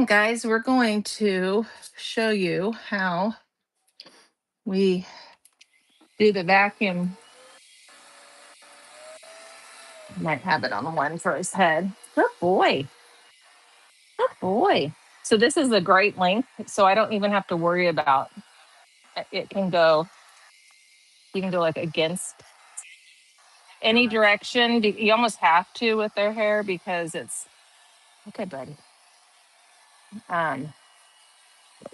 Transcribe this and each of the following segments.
Guys, we're going to show you how we do the vacuum. Might have it on one for his head. Good boy. Good boy. So this is a great length, so I don't even have to worry about it. Can go, you can go like against any direction. You almost have to with their hair because it's okay, buddy. Um,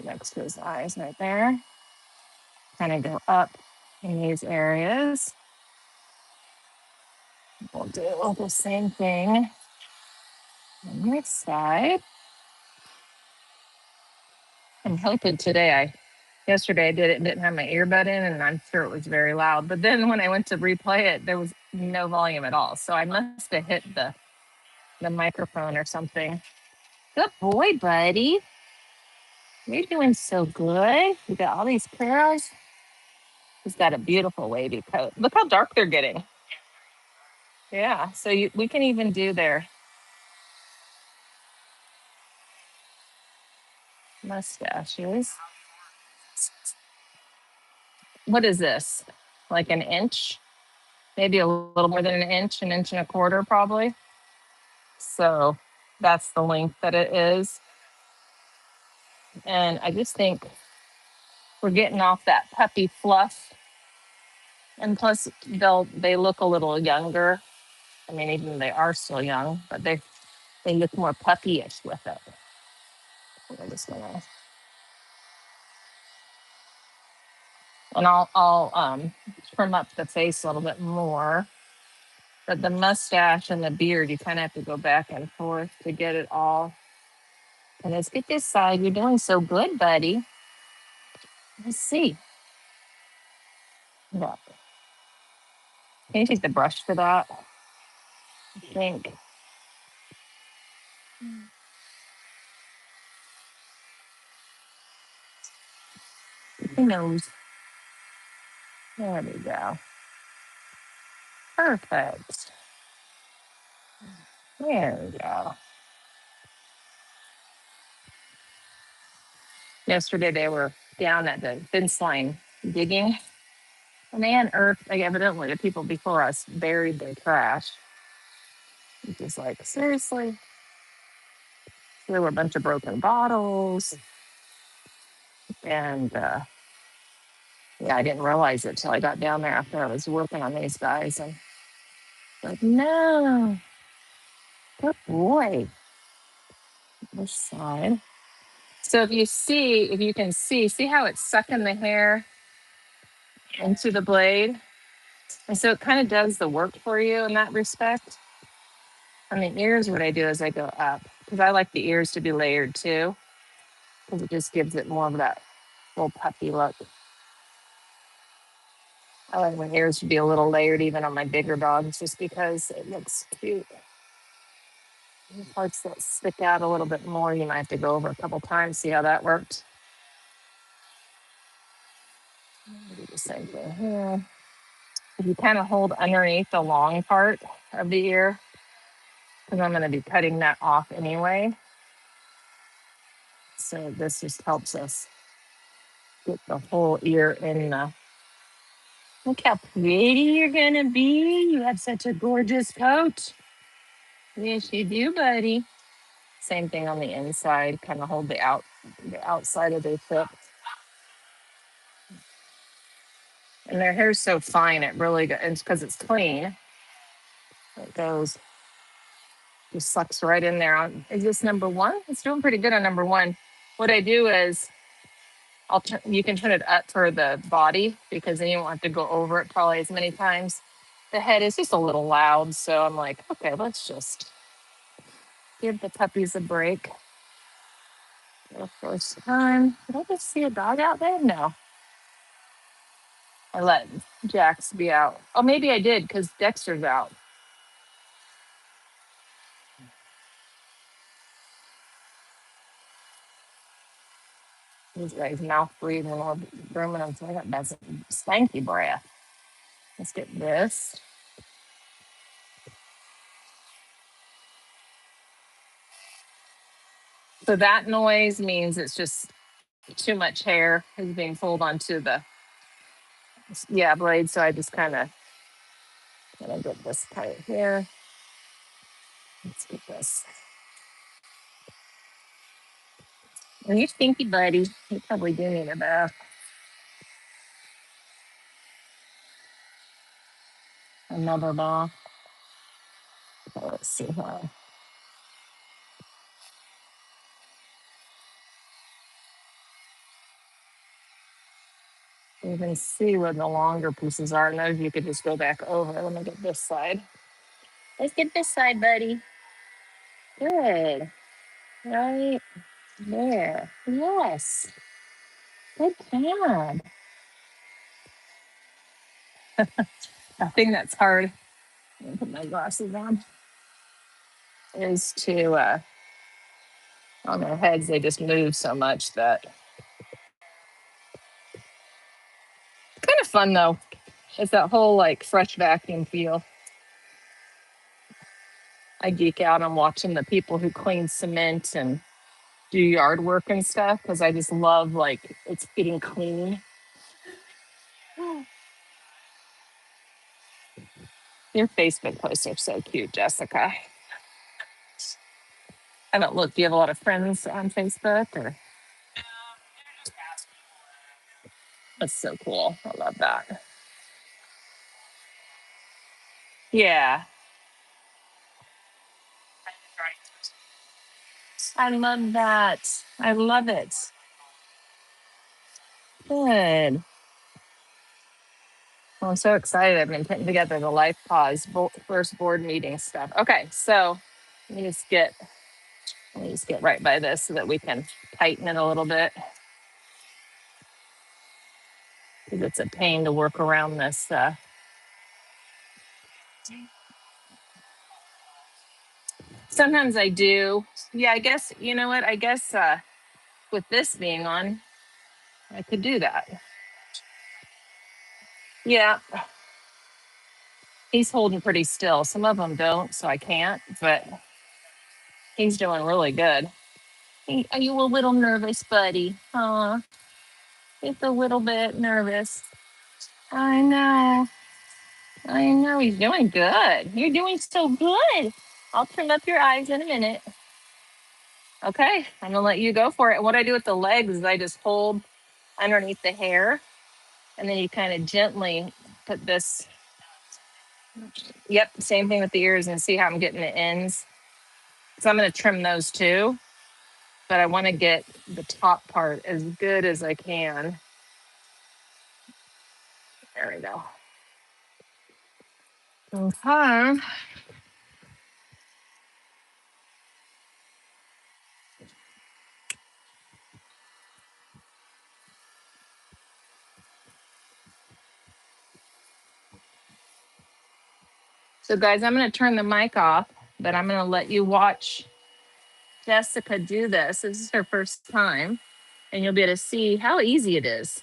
Next to his eyes right there. Kind of go up in these areas. We'll do the same thing on this side. I'm hoping today yesterday I did it and didn't have my earbud in, and I'm sure it was very loud. But then when I went to replay it, there was no volume at all. So I must have hit the microphone or something. Good boy, buddy. You're doing so good. You got all these curls. He's got a beautiful wavy coat. Look how dark they're getting. Yeah. So we can even do their mustaches. What is this? Like an inch? Maybe a little more than an inch and a quarter, probably. So that's the length that it is. And I just think we're getting off that puppy fluff. And plus they look a little younger. I mean, even they are still young, but they look more puppyish with it. I'm just gonna, and I'll trim up the face a little bit more. But the mustache and the beard, you kind of have to go back and forth to get it all. And let's get this side. You're doing so good, buddy. Let's see. Look. Can you take the brush for that? I think. Who knows? There we go. Perfect. There we go. Yesterday they were down at the fence line digging, and they unearthed, like, evidently the people before us buried their trash. It's just like, seriously? There were a bunch of broken bottles, and yeah, I didn't realize it till I got down there after I was working on these guys, and like, no, good boy. This side. So if you can see how it's sucking the hair into the blade. And so it kind of does the work for you in that respect. On the ears, what I do is I go up because I like the ears to be layered too, because it just gives it more of that little puppy look. I like my ears to be a little layered even on my bigger dogs just because it looks cute. The parts that stick out a little bit more, you might have to go over a couple times, see how that worked. Do the same thing here. If you kind of hold underneath the long part of the ear, because I'm going to be cutting that off anyway. So this just helps us get the whole ear in the. Look how pretty you're going to be. You have such a gorgeous coat. Yes, you do, buddy. Same thing on the inside. Kind of hold the outside of their foot. And their hair's so fine, it really goes, it's because it's clean. It goes, just sucks right in there. Is this number one? It's doing pretty good on number one. What I do is you can turn it up for the body because then you won't have to go over it probably as many times. The head is just a little loud, so I'm like, okay, let's just give the puppies a break. For the first time. Did I just see a dog out there? No. I let Jax be out. Oh, maybe I did because Dexter's out. This guy's mouth breathing or grooming him. So I got that stanky breath. Let's get this. So that noise means it's just too much hair is being pulled onto the blade. So I just kind of gonna get this tight here. Let's get this. And you stinky buddy. You probably do need a bath. Another bath. So let's see how you can see where the longer pieces are. And those you could just go back over. Let me get this side. Let's get this side, buddy. Good. Right there. Yes. Good job. I think that's hard. Let me put my glasses on. Is to on their heads they just move so much that kind of fun though. It's that whole like fresh vacuum feel. I geek out on watching the people who clean cement and do yard work and stuff because I just love like it's getting clean. Your Facebook posts are so cute, Jessica. I don't look. Do you have a lot of friends on Facebook? Or that's so cool. I love that. Yeah, I love that. I love it. Good. Well, I'm so excited. I've been putting together the Life Pause first board meeting stuff. Okay, so let me just get right by this so that we can tighten it a little bit because it's a pain to work around this. Sometimes I do. Yeah, I guess you know what. I guess with this being on, I could do that. Yeah, he's holding pretty still. Some of them don't, so I can't. But he's doing really good. Are you a little nervous, buddy? Huh? Just a little bit nervous. I know. I know. He's doing good. You're doing so good. I'll trim up your eyes in a minute. Okay, I'm gonna let you go for it. And what I do with the legs is I just hold underneath the hair, and then you kind of gently put this. Yep, same thing with the ears, and see how I'm getting the ends. So I'm gonna trim those too, but I want to get the top part as good as I can. There we go. Okay. So guys, I'm gonna turn the mic off, but I'm gonna let you watch Jessica do this. This is her first time, and you'll be able to see how easy it is.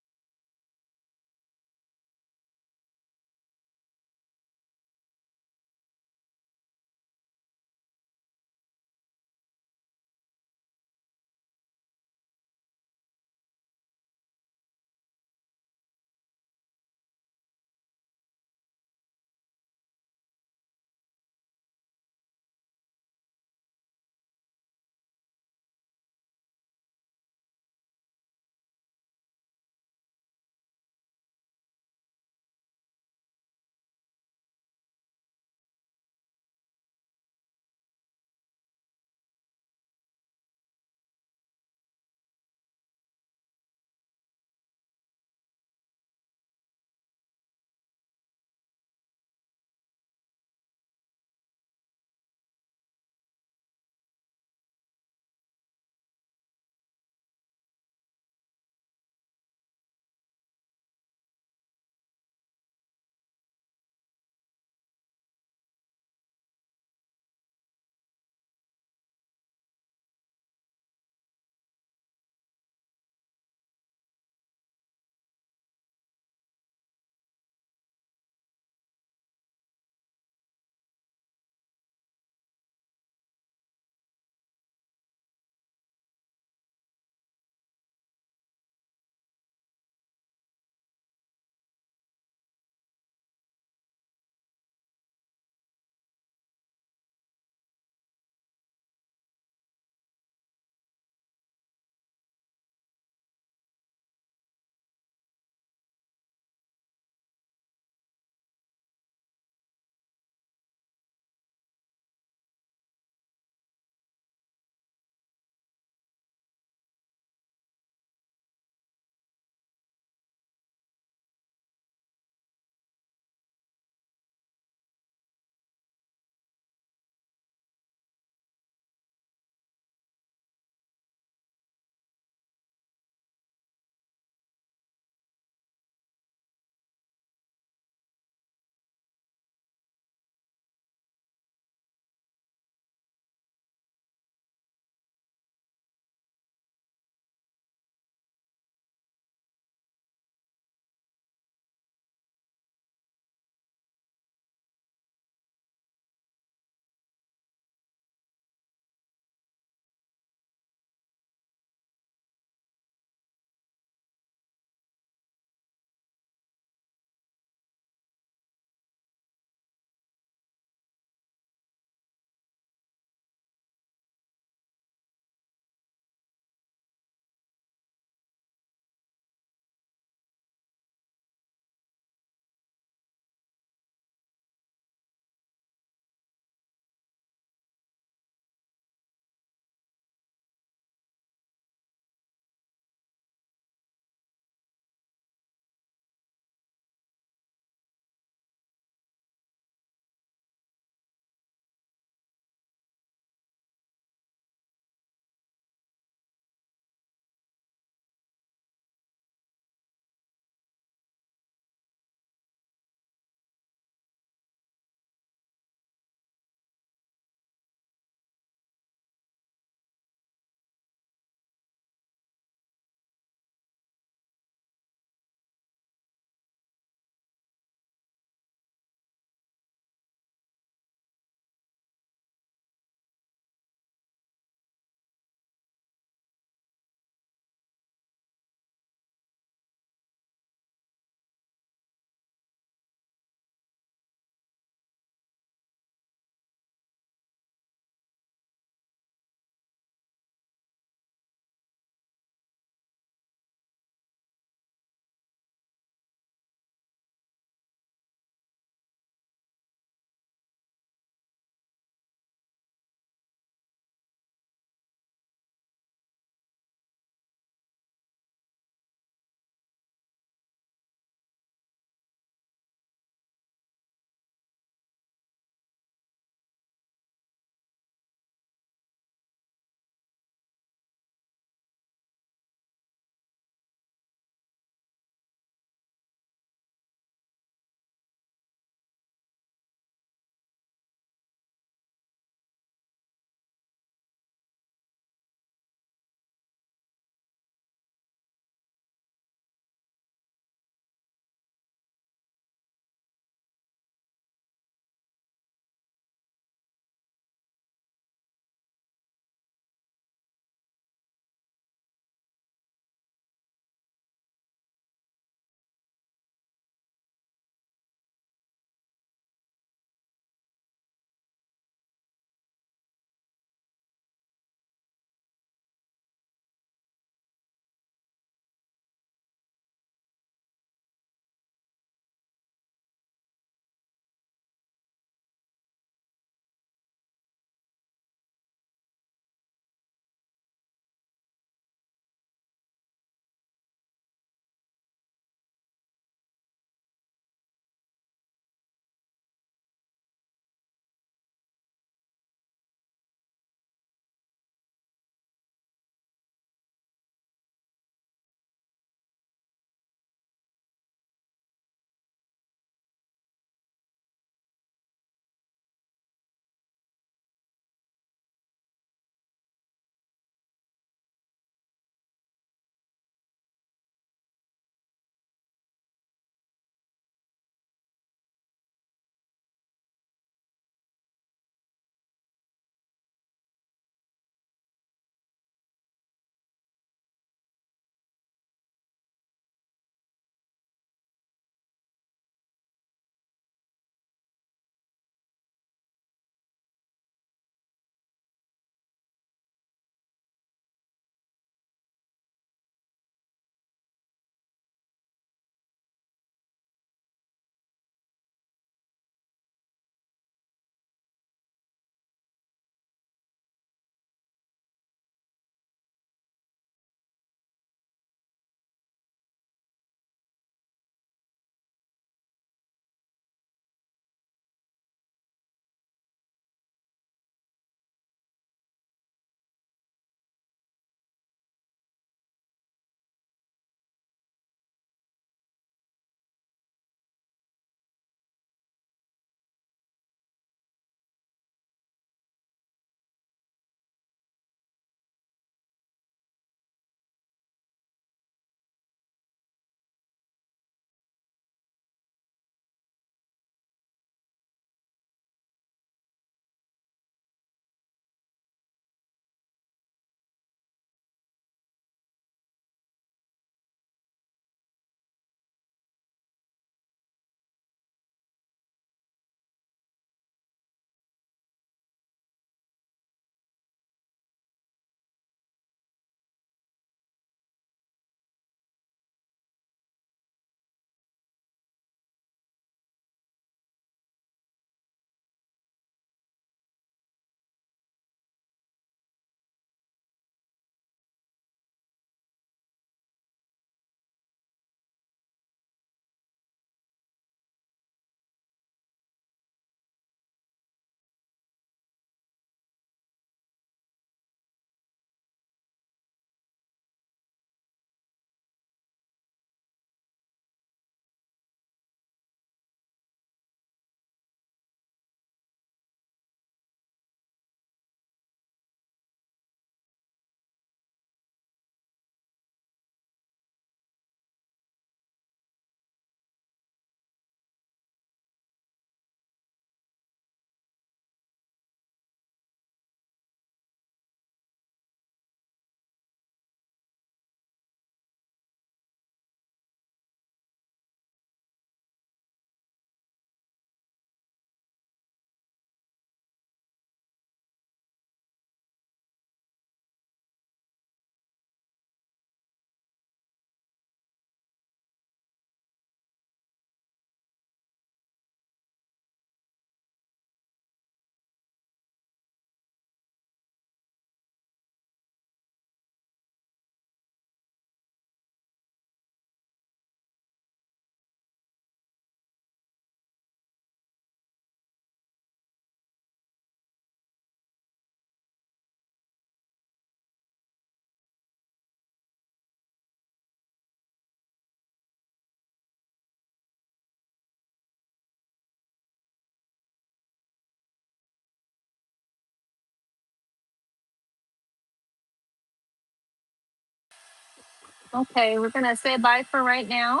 Okay, we're gonna say bye for right now.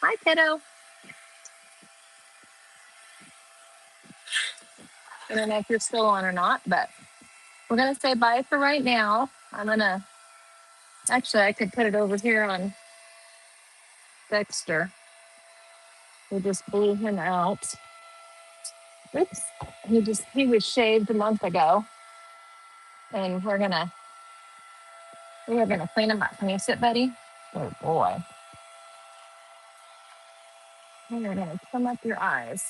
Hi, kiddo. I don't know if you're still on or not, but we're gonna say bye for right now. I'm gonna actually I could put it over here on Dexter. We just blew him out. Oops. He was shaved a month ago, and we are gonna clean him up. Can you sit, buddy? Oh boy. And we're gonna trim up your eyes.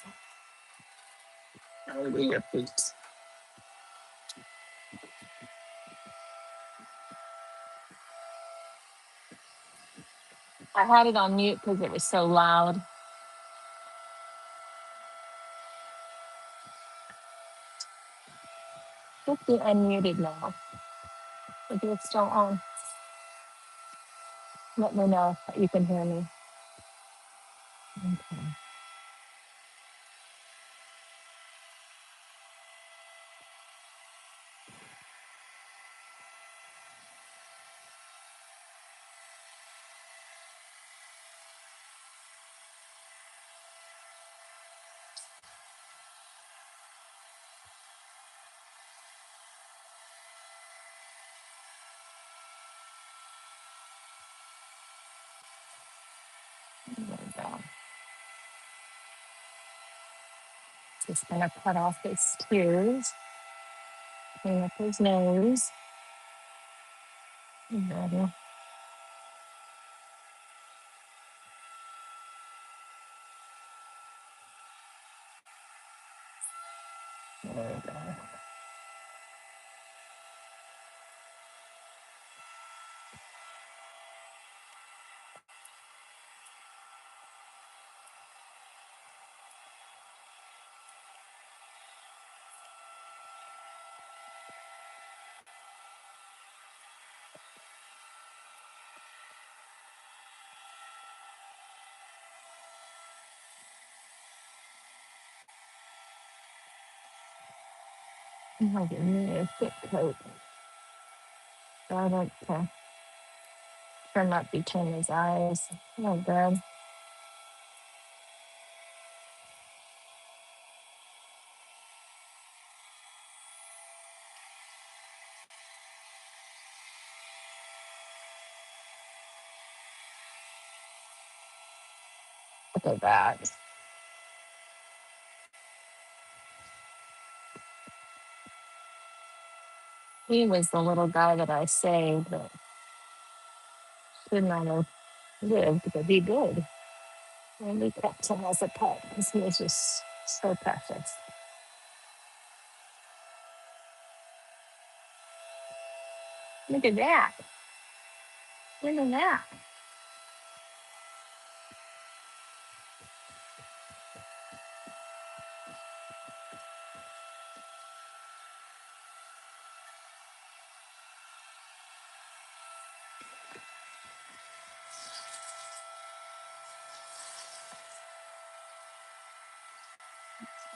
Over your feet. I had it on mute because it was so loud. Just be unmuted now. If you're still on, let me know if you can hear me. Okay. There we go. Just gonna cut off his tears, clean up his nose. There we go. There we go. I'm giving me a thick coat. So I like to trim up between his eyes. Oh, good. Look at that. He was the little guy that I saved that should not have lived, but he did. And we kept him as a pet because he was just so precious. Look at that. Look at that.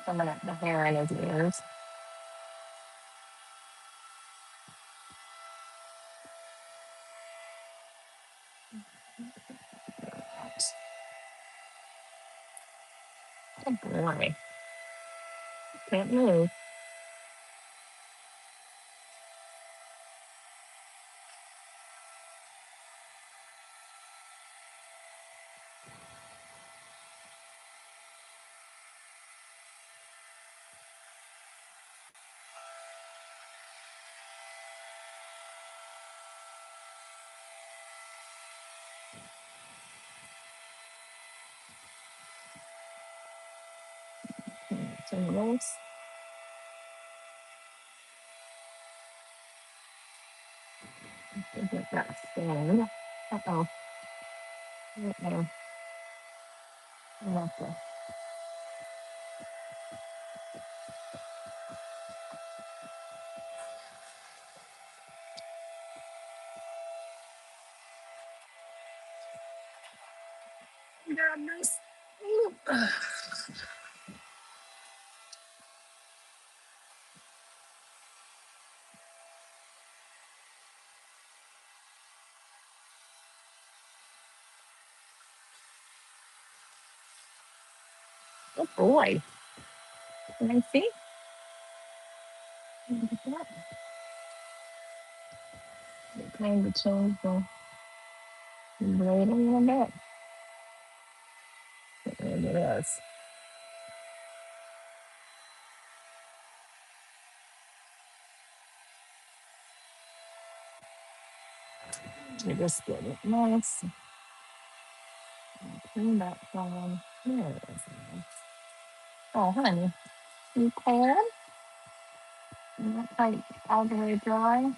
Coming up the hair in his ears. Good boy. Can't move. Tingles. Get that thin. Uh-oh. Uh-oh. I have to. Grab this. Good boy. Can I see? Look at that. It's time to change the blade a little bit. There it is. You just get it nice. Clean that phone. There it is. Oh, honey, you cold? You're not quite all the way dry.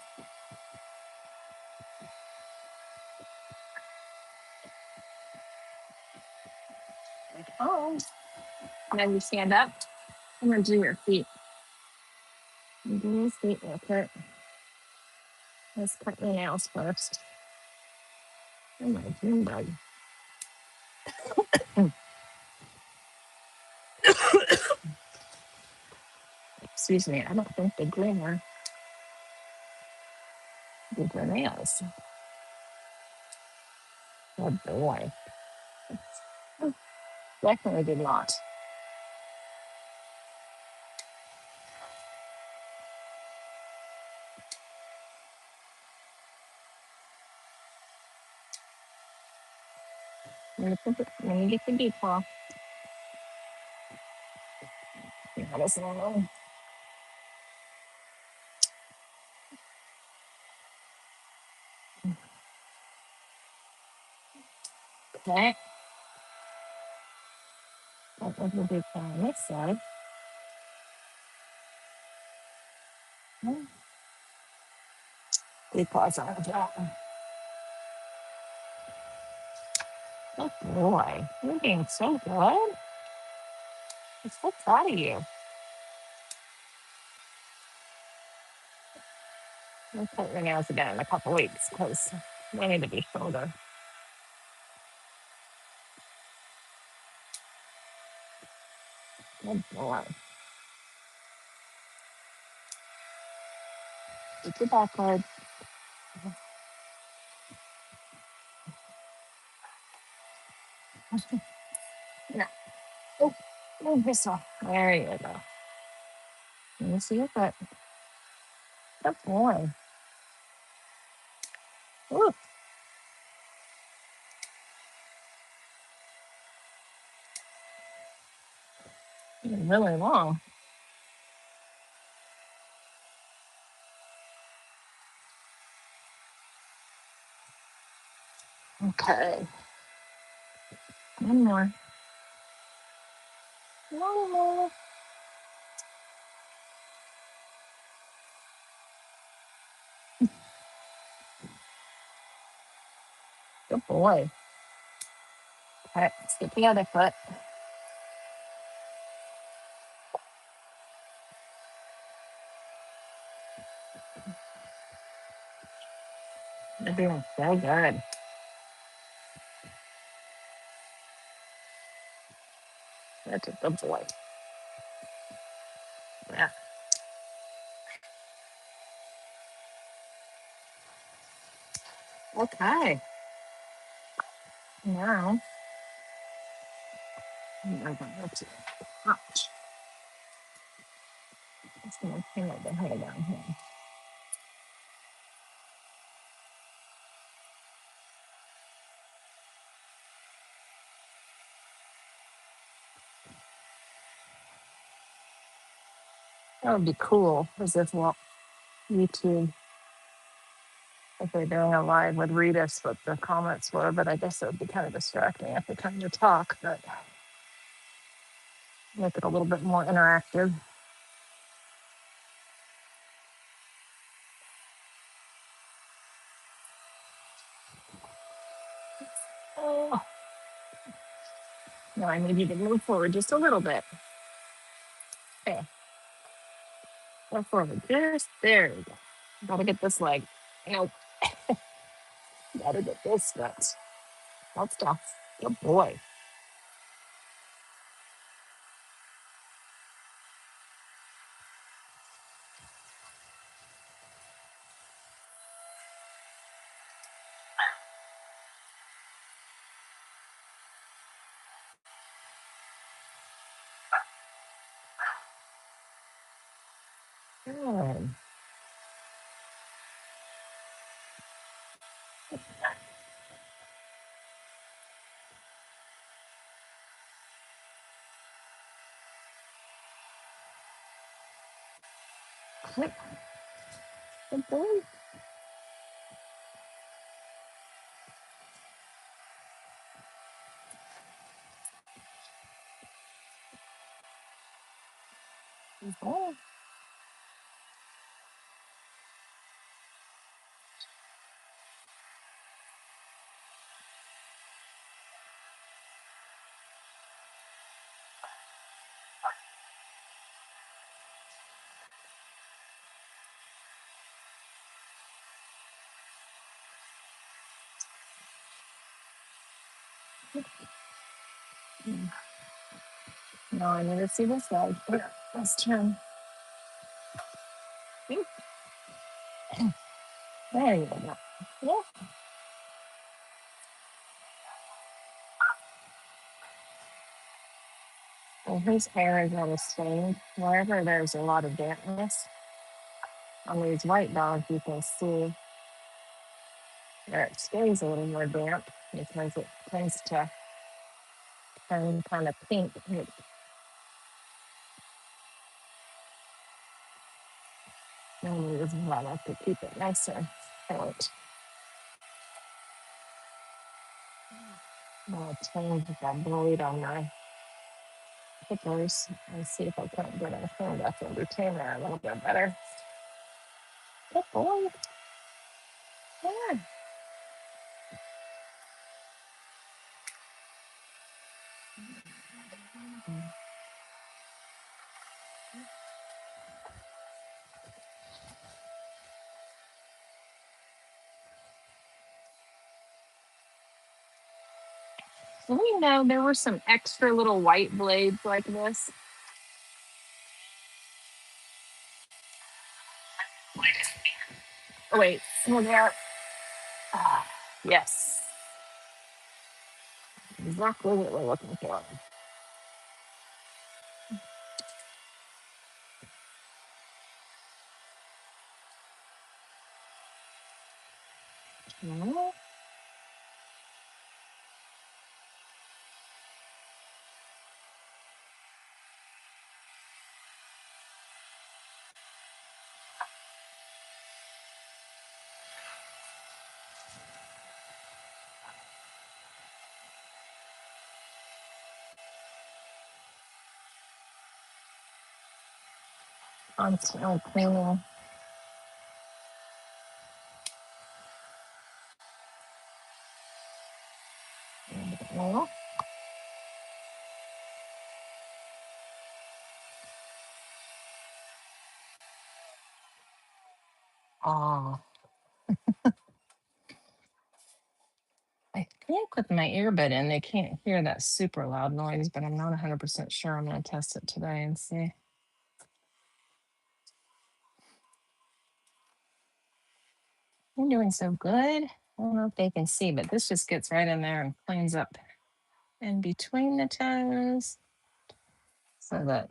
Oh, now you stand up. I'm gonna do your feet. You do your feet real quick. Let's cut your nails first. Oh my June bug. Excuse me. I don't think the groomer did your nails. Oh boy. Definitely did not. When you get the deep off, let us know. Okay. That was the deep on this side. Deep paws on the top. Oh boy. You're being so good. I'm so proud of you. I'll cut your nails again in a couple weeks because they need to be shorter. Good boy. Get your back leg. No. Oh, move this off. There you go. Let me see your foot. Good boy. Ooh, you're really long. Okay. One more. One more. Good boy. Okay, let's get the other foot. You're doing so good. That's a good boy. Yeah. Okay. Now, I'm going to ouch. It's going to clean up the hair down here. That would be cool, as if YouTube, if they're doing a live, would read us what the comments were, but I guess it would be kind of distracting at the time to talk, but make it a little bit more interactive. Oh, now I need you to move forward just a little bit. Okay, go forward. Just there you go. Gotta get this leg. Nope. Gotta get this foot. That's tough. Good boy. Good. Good, good boy. Good boy. Now I need to see this side. Here, let's turn. There you go. Yeah. Well, his hair is really stained. Wherever there's a lot of dampness on these white dogs, you can see where it stays a little more damp because it tends to turn kind of pink. And this is why I like to keep it nice and short. I'll change that blade on my clippers and see if I can't get a hand up and retain there a little bit better. Good boy. Yeah. Did you know there were some extra little white blades like this? Oh, wait, look out. Ah, yes, exactly what we're looking for. Mhm. Constantly cleaning. Mhm. Oh, I think with my earbud in, they can't hear that super loud noise, but I'm not 100% sure. I'm going to test it today and see. You're doing so good. I don't know if they can see, but this just gets right in there and cleans up in between the toes so that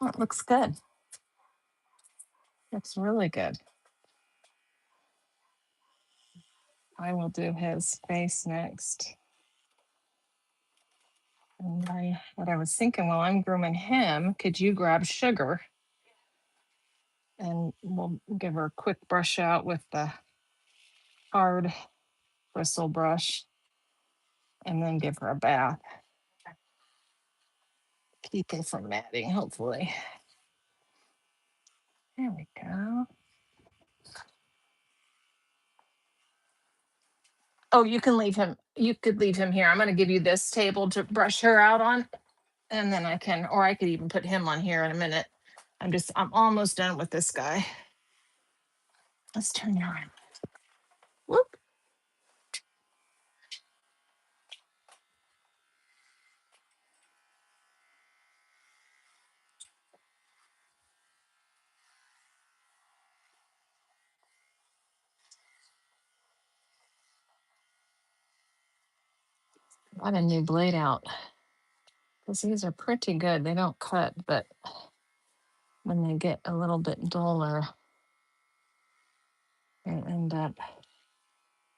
oh, it looks good. Looks really good. I will do his face next. And what I was thinking while I'm grooming him, could you grab Sugar and we'll give her a quick brush out with the hard bristle brush and then give her a bath. Keep it from matting, hopefully. There we go. Oh, you can leave him. You could leave him here. I'm going to give you this table to brush her out on, and then I can, or I could even put him on here in a minute. I'm almost done with this guy. Let's turn you around. Whoop. Got a new blade out because these are pretty good. They don't cut, but when they get a little bit duller, they end up,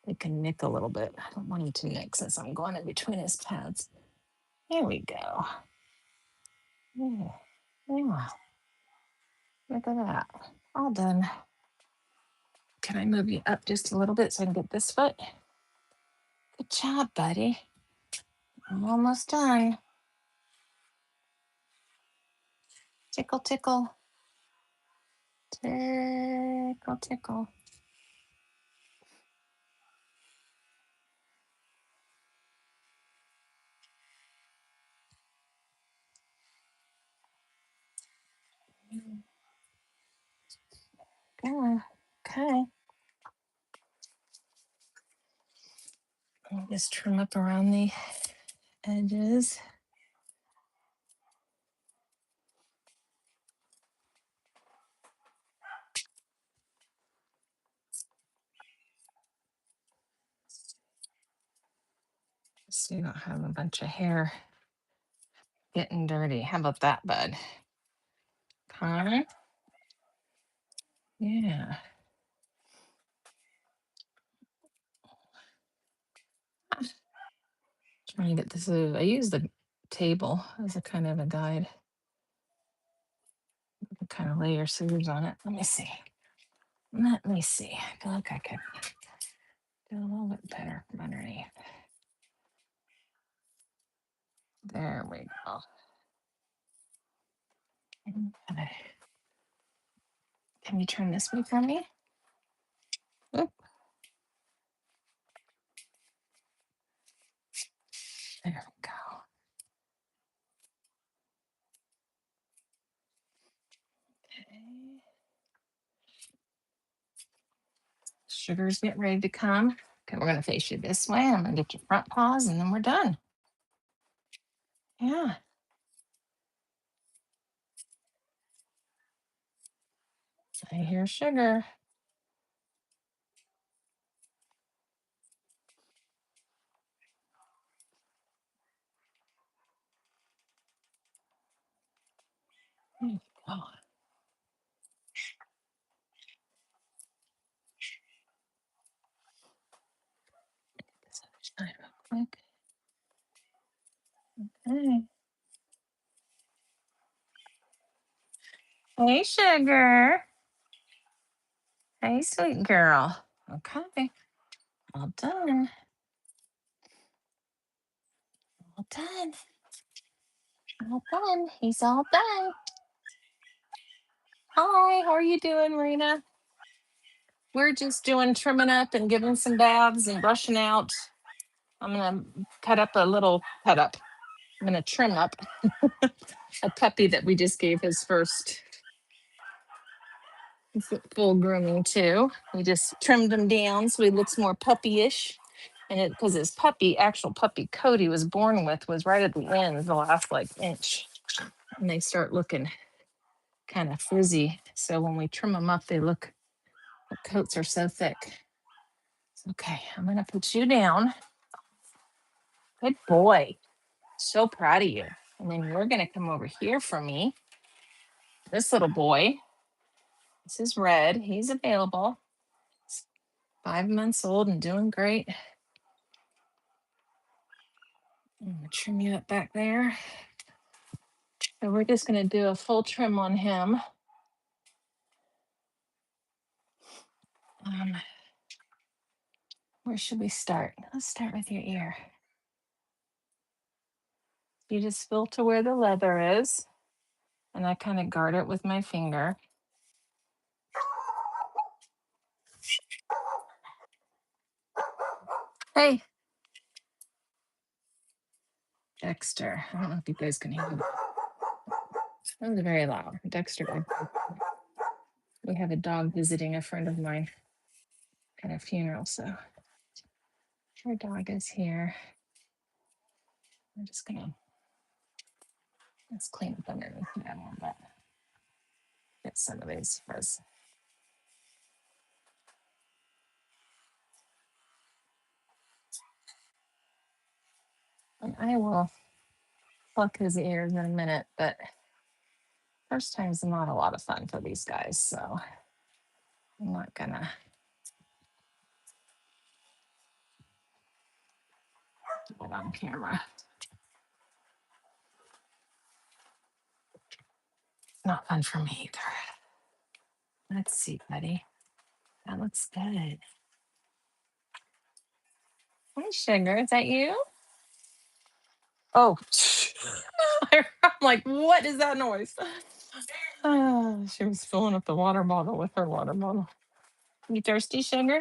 they can nick a little bit. I don't want them to nick since I'm going in between his pads. There we go. Yeah. Yeah. Look at that. All done. Can I move you up just a little bit so I can get this foot? Good job, buddy. I'm almost done. Tickle, tickle. Tickle, tickle. Okay. Okay. I'll just trim up around the edges. So you don't have a bunch of hair getting dirty. How about that, bud? Okay. Yeah. Trying to get this. I use the table as a kind of a guide. Kind of lay your scissors on it. Let me see. Let me see. I feel like I could do a little bit better from underneath. There we go. Okay. Can you turn this way for me? Oop, there we go. Okay. Sugar's getting ready to come. Okay, we're gonna face you this way. I'm gonna get your front paws and then we're done. Yeah. I hear sugar. There you go. This other side real quick. Okay. Hey, sugar. Hey, sweet girl. Okay. All done. All done. All done. He's all done. Hi, how are you doing, Marina? We're just doing trimming up and giving some baths and brushing out. I'm gonna cut up a little cut up. I'm gonna trim up a puppy that we just gave his first full grooming to. We just trimmed him down so he looks more puppy-ish. And it because his actual puppy coat he was born with was right at the end, the last like inch. And they start looking kind of frizzy. So when we trim them up, they look, the coats are so thick. Okay, I'm gonna put you down. Good boy. So proud of you. And then you're gonna come over here for me. This little boy, this is Red. He's available. He's 5 months old and doing great. I'm gonna trim you up back there. So we're just gonna do a full trim on him. Where should we start? Let's start with your ear. You just feel to where the leather is, and I kind of guard it with my finger. Hey, Dexter. I don't know if you guys can hear that. That was very loud. Dexter, we have a dog visiting a friend of mine at a funeral, so our dog is here. I'm just gonna let's clean up underneath that a little bit. Get some of these fuzz. And I will pluck his ears in a minute, but first time's not a lot of fun for these guys, so I'm not gonna get on camera. It's not fun for me either. Let's see, buddy. That looks good. Hi, Sugar. Is that you? Oh, I'm like, what is that noise? She was filling up the water bottle with her water bottle. You thirsty, Sugar?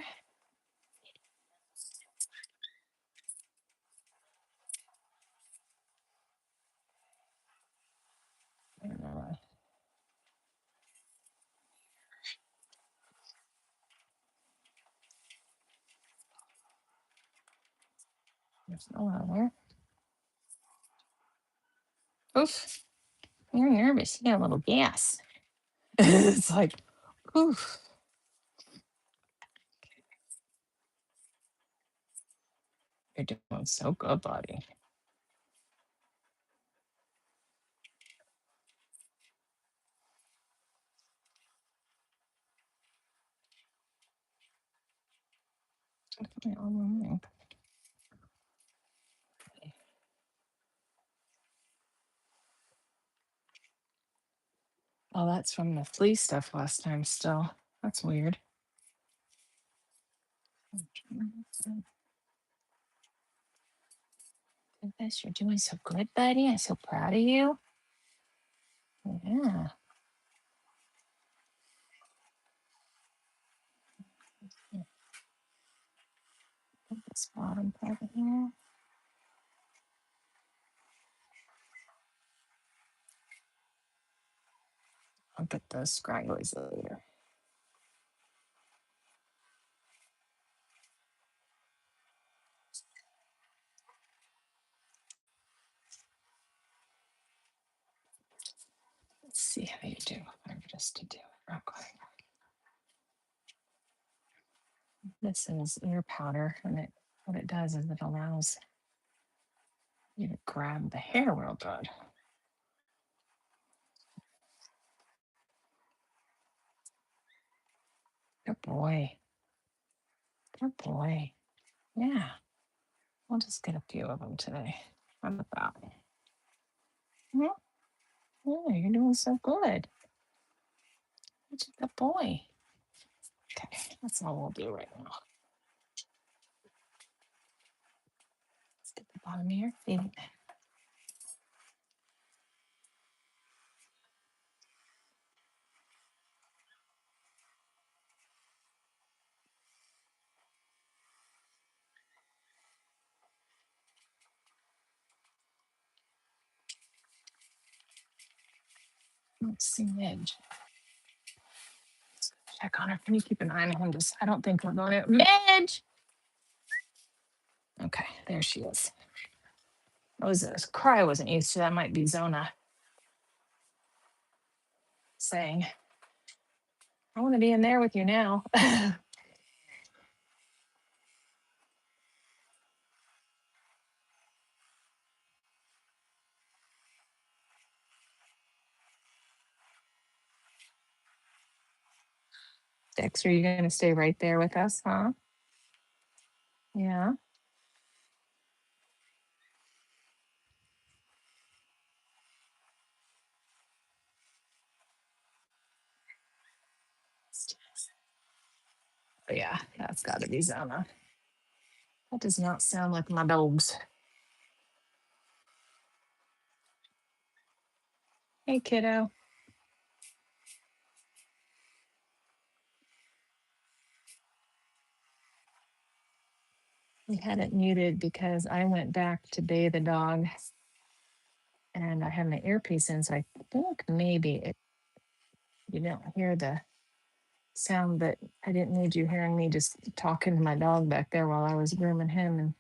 I don't know. There's no one there. Oof, you're nervous. You got a little gas. It's like, oof. You're doing so good, buddy. Definitely all morning. Oh, that's from the flea stuff last time still. That's weird. You're doing so good, buddy. I'm so proud of you. Yeah. Put this bottom part in here. I'll get those scragglies later. Let's see how you do. I'm just to do it real quick. This is ear powder, and what it does is it allows you to grab the hair real good. Good boy. Good boy. Yeah. I'll just get a few of them today. How about that? Yeah, yeah, you're doing so good. Such a good boy. Okay, that's all we'll do right now. Let's get the bottom of your feet. Let's see Midge. Check on her. Can you keep an eye on him? Just I don't think we're going to Midge. Okay, there she is. That was a cry I wasn't used to. That might be Zona saying, I want to be in there with you now. Dexter, you going to stay right there with us, huh? Yeah. Oh, yeah, that's got to be Zona. That does not sound like my dogs. Hey, kiddo. We had it muted because I went back to bathe the dog and I have my earpiece in. So I think maybe you don't hear the sound, but I didn't need you hearing me just talking to my dog back there while I was grooming him and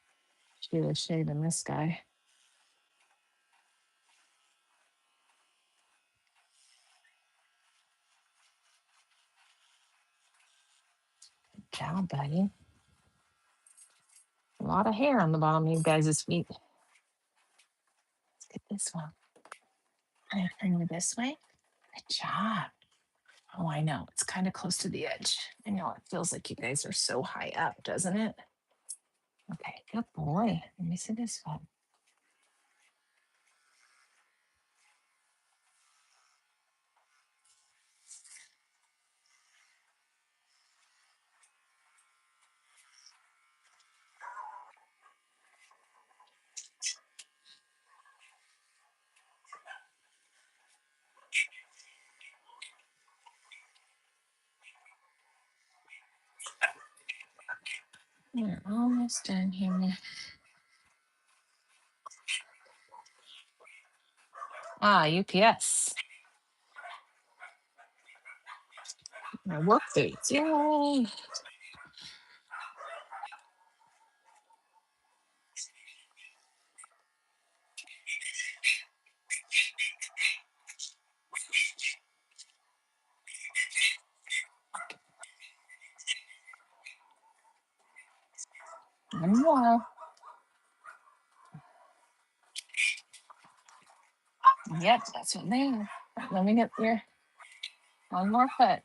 she was shaving this guy. Good job, buddy. A lot of hair on the bottom of you guys' feet. this one. I'm gonna turn you this way. Good job. Oh, I know. It's kind of close to the edge. I know it feels like you guys are so high up, doesn't it? Okay, good boy. Let me see this one. We're almost done here. Ah, UPS. My work boots. Yay. One more. Yep, that's what they are. Let me get your one more foot.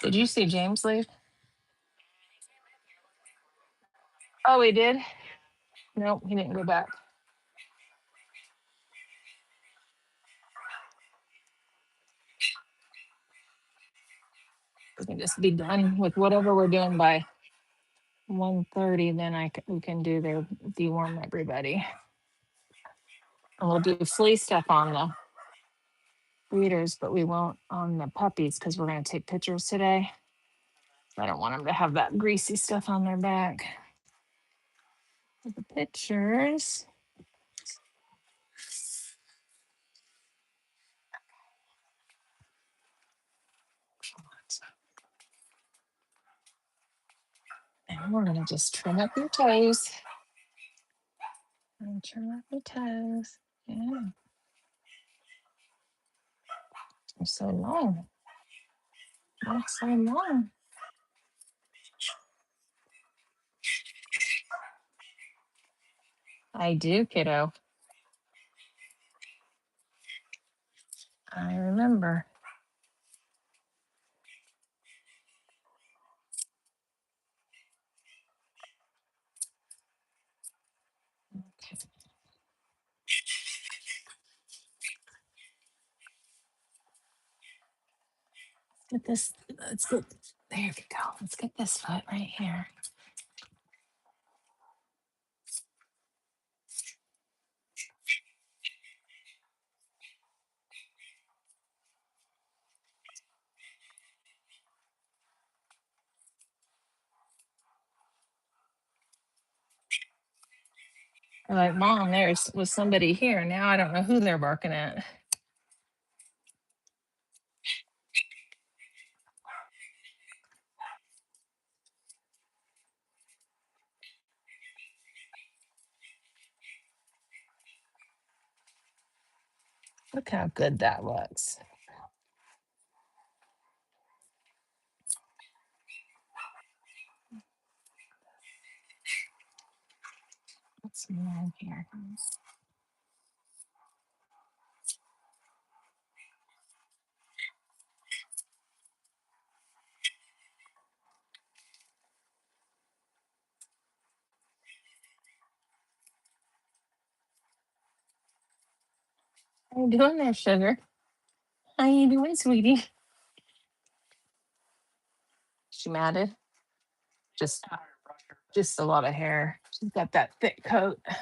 Did you see James leave? Oh, he did? Nope, he didn't go back. We can just be done with whatever we're doing by 1:30. Then we can do the deworm everybody. And we'll do flea stuff on the breeders, but we won't on the puppies because we're going to take pictures today. I don't want them to have that greasy stuff on their back. For the pictures. And we're going to just trim up your toes. And trim up your toes. Yeah. They're so long. They're so long. I do, kiddo. I remember. Okay. Get this. Let's get. There we go. Let's get this foot right here. I'm like, Mom, there's was somebody here. Now I don't know who they're barking at. Look how good that looks. What's more in here? How you doing there, sugar? How you doing, sweetie? She matted? Just a lot of hair. She's got that thick coat. I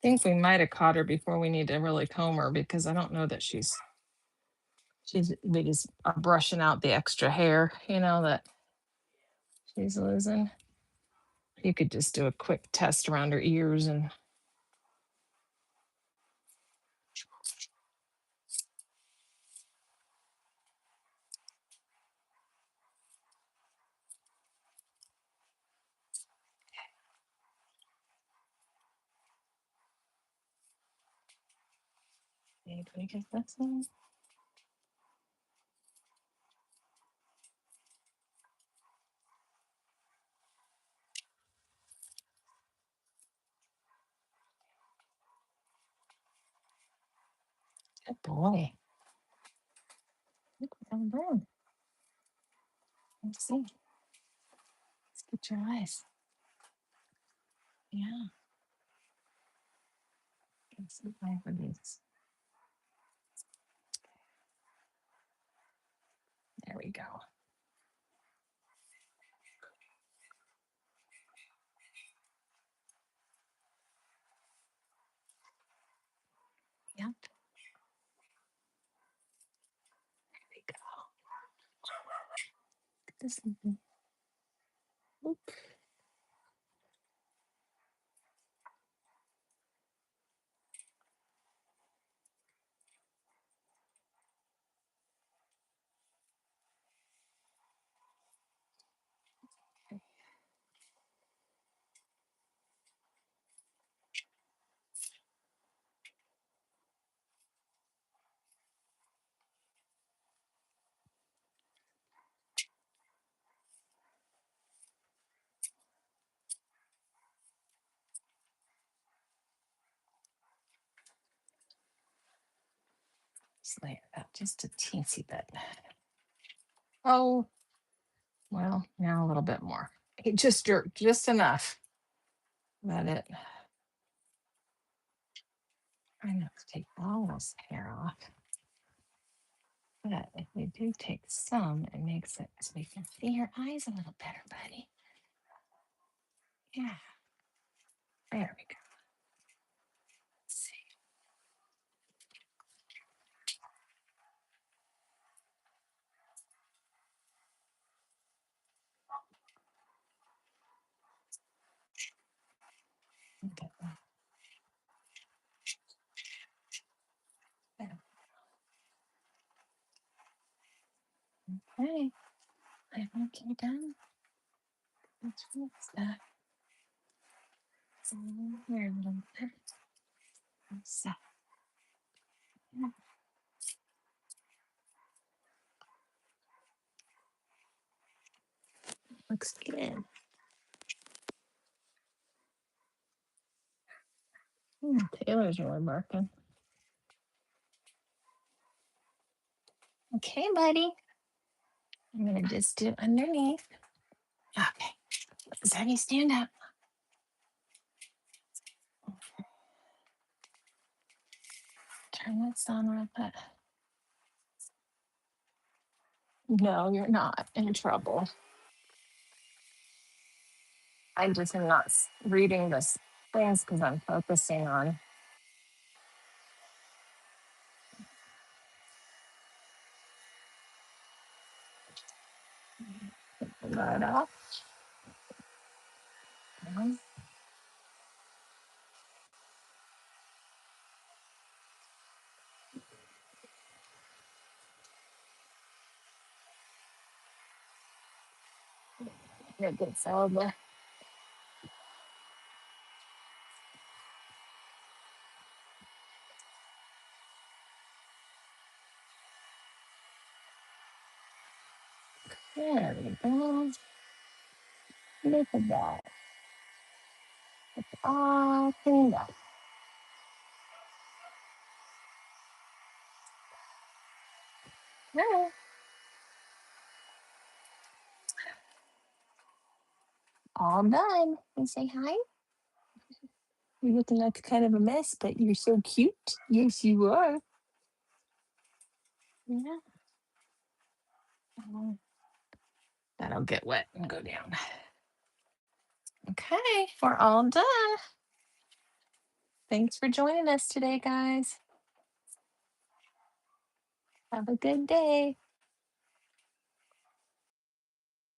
think we might have caught her before we need to really comb her because I don't know that we just are brushing out the extra hair, that She's losing. You could just do a quick test around her ears and maybe we get this one. Good boy. Look what I'm doing. Let's see. Let's get your eyes. Yeah. Let's see if I have these. There we go. Yep. There we go. Get this one. Oop. Just lay it out just a teensy bit. Oh, well, now a little bit more. It just jerked just enough. Let it. Try not to take all this hair off. But if we do take some, it makes it so we can see your eyes a little better, buddy. Yeah. There we go. Let's see. Okay. There. Okay. I think you're done. Let's fix that. So here a little bit. So, yeah, looks good. Taylor's really barking. Okay, buddy. I'm gonna just do underneath. Okay. Zaddy, stand up. Turn this on real quick. No, you're not in trouble. I just am not reading this things because I'm focusing on that off. It gets over. There we go. Look at that. It's all cleaned up. Well, all done. You say hi? You're looking like kind of a mess, but you're so cute. Yes, you are. Yeah. That'll get wet and go down. Okay, we're all done. Thanks for joining us today, guys. Have a good day.